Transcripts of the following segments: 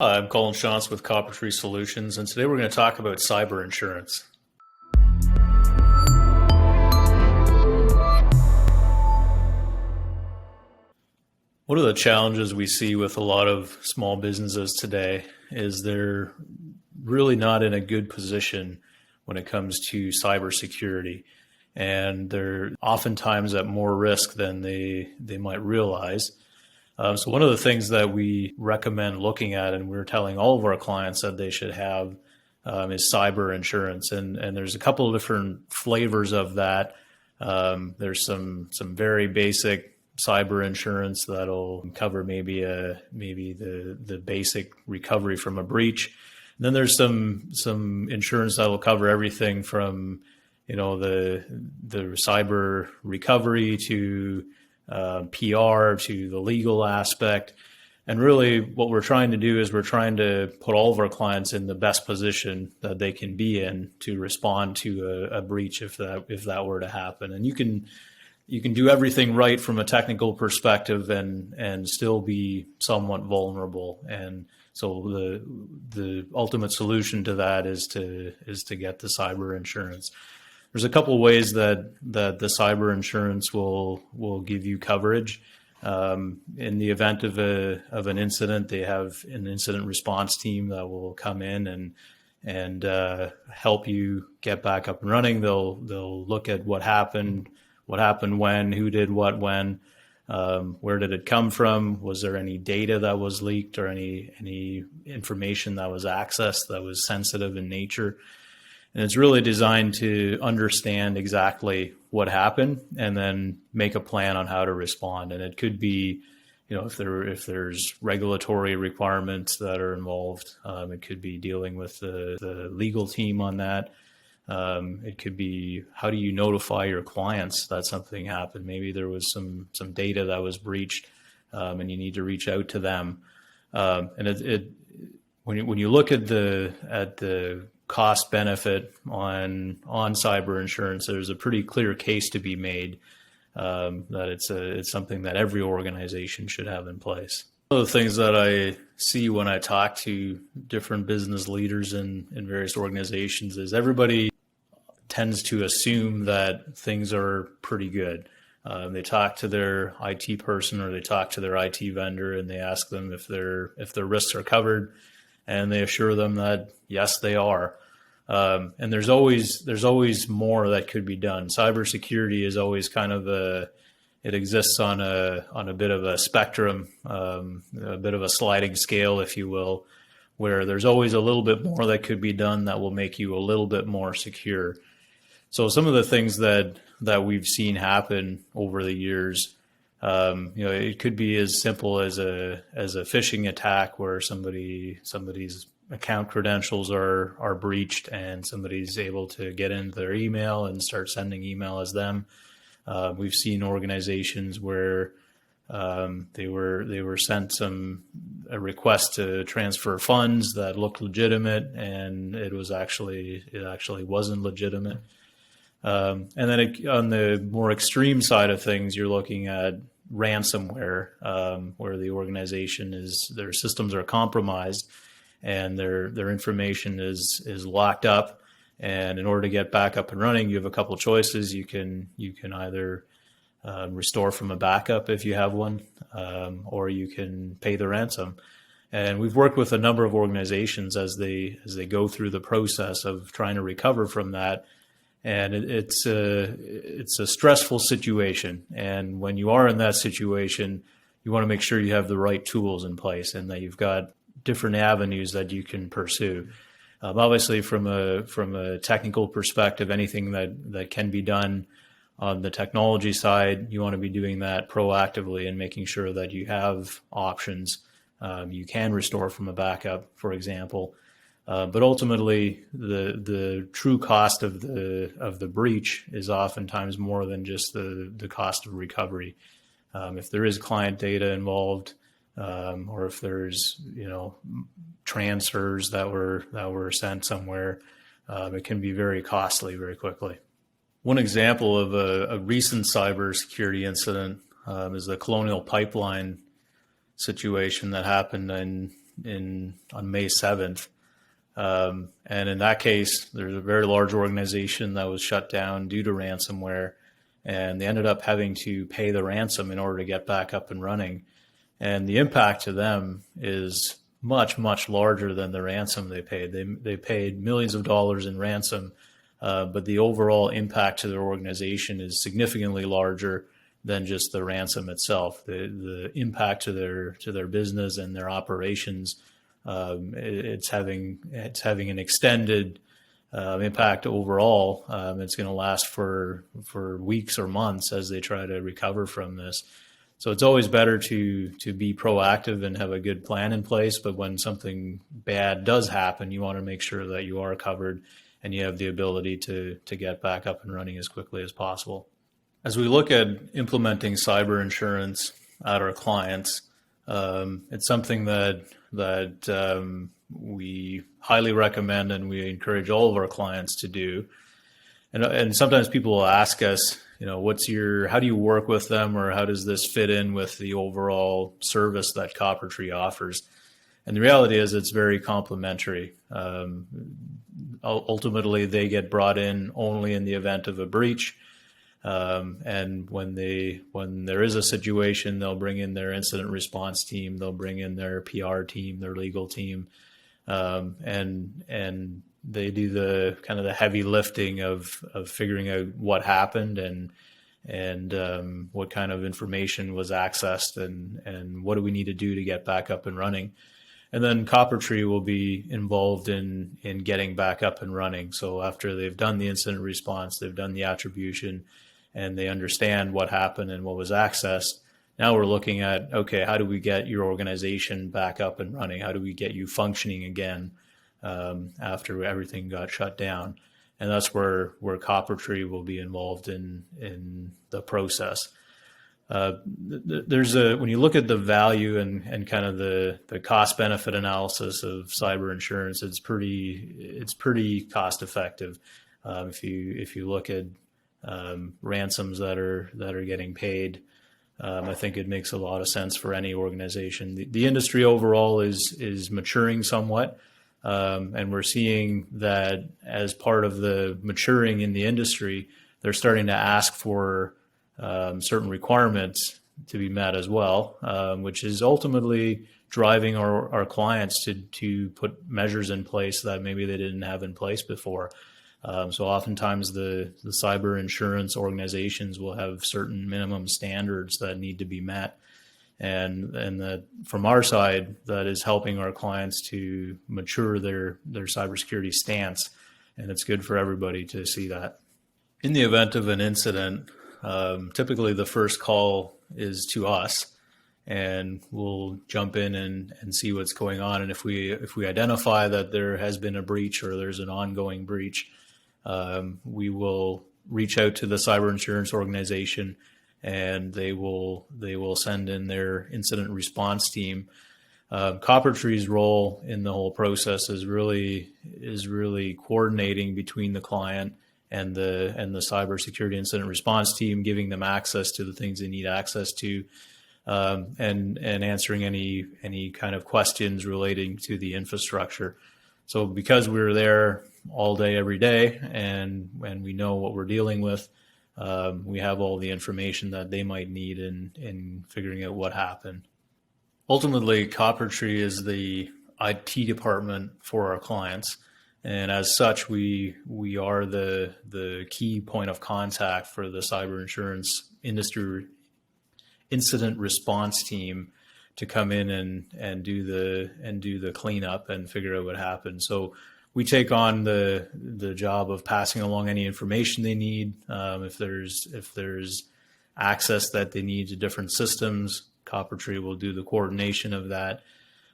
Hi, I'm Colin Shantz with Copper Tree Solutions, and today we're going to talk about cyber insurance. One of the challenges we see with a lot of small businesses today is they're really not in a good position when it comes to cybersecurity, and they're oftentimes at more risk than they might realize. So one of the things that we recommend looking at, and we're telling all of our clients that they should have, is cyber insurance. And there's a couple of different flavors of that. There's some very basic cyber insurance that'll cover maybe the basic recovery from a breach. And then there's some insurance that'll cover everything from the cyber recovery to PR to the legal aspect. And really what we're trying to do is we're trying to put all of our clients in the best position that they can be in to respond to a breach if that were to happen. And you can do everything right from a technical perspective and still be somewhat vulnerable. And so the ultimate solution to that is to get the cyber insurance. There's a couple of ways that the cyber insurance will give you coverage. In the event of an incident, they have an incident response team that will come in and help you get back up and running. They'll look at what happened when, who did what when, where did it come from, was there any data that was leaked or any information that was accessed that was sensitive in nature. And it's really designed to understand exactly what happened and then make a plan on how to respond. And it could be, if there's regulatory requirements that are involved, it could be dealing with the legal team on that. It could be, how do you notify your clients that something happened? Maybe there was some data that was breached, and you need to reach out to them. And when you look at the cost benefit on cyber insurance, there's a pretty clear case to be made that it's something that every organization should have in place. One of the things that I see when I talk to different business leaders in various organizations is everybody tends to assume that things are pretty good. They talk to their IT person or they talk to their IT vendor and they ask them if their risks are covered, and they assure them that yes, they are. And there's always more that could be done. Cybersecurity is always kind of it exists on a bit of a spectrum, a bit of a sliding scale, if you will, where there's always a little bit more that could be done that will make you a little bit more secure. So some of the things that we've seen happen over the years, it could be as simple as a phishing attack where somebody's account credentials are breached and somebody's able to get into their email and start sending email as them. We've seen organizations where they were sent a request to transfer funds that looked legitimate, and it actually wasn't legitimate. And then on the more extreme side of things, you're looking at ransomware, where the organization their systems are compromised and their information is locked up. And in order to get back up and running, you have a couple of choices. You can either restore from a backup if you have one, or you can pay the ransom. And we've worked with a number of organizations as they go through the process of trying to recover from that. And it's a stressful situation. And when you are in that situation, you want to make sure you have the right tools in place and that you've got different avenues that you can pursue. Obviously, from a technical perspective, anything that can be done on the technology side, you want to be doing that proactively and making sure that you have options. You can restore from a backup, for example. But ultimately, the true cost of the breach is oftentimes more than just the cost of recovery. If there is client data involved, or if there's transfers that were sent somewhere, it can be very costly very quickly. One example of a recent cybersecurity incident is the Colonial Pipeline situation that happened in on May 7th. And in that case, there's a very large organization that was shut down due to ransomware, and they ended up having to pay the ransom in order to get back up and running. And the impact to them is much, much larger than the ransom they paid. They paid millions of dollars in ransom, but the overall impact to their organization is significantly larger than just the ransom itself. The impact to their business and their operations, it's having an extended impact overall. It's going to last for weeks or months as they try to recover from this. So it's always better to be proactive and have a good plan in place. But when something bad does happen, you want to make sure that you are covered and you have the ability to get back up and running as quickly as possible. As we look at implementing cyber insurance at our clients, it's something that we highly recommend and we encourage all of our clients to do. And sometimes people will ask us, how do you work with them, or how does this fit in with the overall service that CopperTree offers? And the reality is it's very complementary. Ultimately, they get brought in only in the event of a breach. And when there is a situation, they'll bring in their incident response team, they'll bring in their PR team, their legal team, and they do the kind of the heavy lifting of figuring out what happened and what kind of information was accessed and what do we need to do to get back up and running. And then CopperTree will be involved in getting back up and running. So after they've done the incident response, they've done the attribution, and they understand what happened and what was accessed, now we're looking at, okay, how do we get your organization back up and running? How do we get you functioning again after everything got shut down? And that's where CopperTree will be involved in the process. When you look at the value and kind of the cost benefit analysis of cyber insurance, it's pretty cost effective. If you look at ransoms that are getting paid, I think it makes a lot of sense for any organization. The industry overall is maturing somewhat, and we're seeing that as part of the maturing in the industry, they're starting to ask for certain requirements to be met as well, which is ultimately driving our clients to put measures in place that maybe they didn't have in place before. So oftentimes the cyber insurance organizations will have certain minimum standards that need to be met. And that from our side, that is helping our clients to mature their cybersecurity stance. And it's good for everybody to see that. In the event of an incident, typically the first call is to us, and we'll jump in and see what's going on. And if we identify that there has been a breach or there's an ongoing breach, we will reach out to the cyber insurance organization, and they will send in their incident response team. CopperTree's role in the whole process is really coordinating between the client and the cybersecurity incident response team, giving them access to the things they need access to, and answering any kind of questions relating to the infrastructure. So because we're there all day, every day, and we know what we're dealing with, we have all the information that they might need in figuring out what happened. Ultimately, CopperTree is the IT department for our clients. And as such, we are the key point of contact for the cyber insurance industry incident response team to come in and do the cleanup and figure out what happened. So we take on the job of passing along any information they need. If there's access that they need to different systems, CopperTree will do the coordination of that.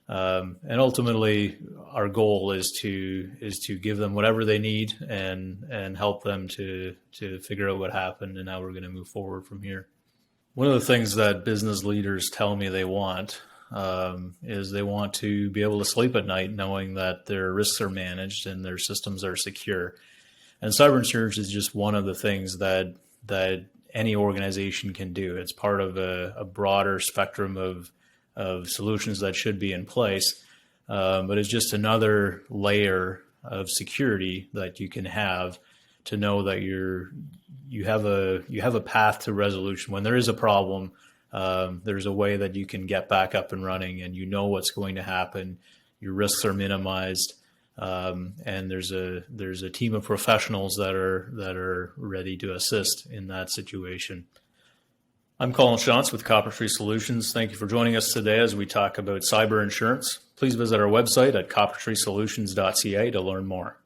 And ultimately, our goal is to give them whatever they need and help them to figure out what happened and how we're going to move forward from here. One of the things that business leaders tell me they want is they want to be able to sleep at night knowing that their risks are managed and their systems are secure. And cyber insurance is just one of the things that any organization can do. It's part of a broader spectrum of solutions that should be in place. but it's just another layer of security that you can have to know that you have a path to resolution. When there is a problem, there's a way that you can get back up and running, and you know what's going to happen. Your risks are minimized, and there's a team of professionals that are ready to assist in that situation. I'm Colin Shantz with Copper Tree Solutions. Thank you for joining us today as we talk about cyber insurance. Please visit our website at coppertreesolutions.ca to learn more.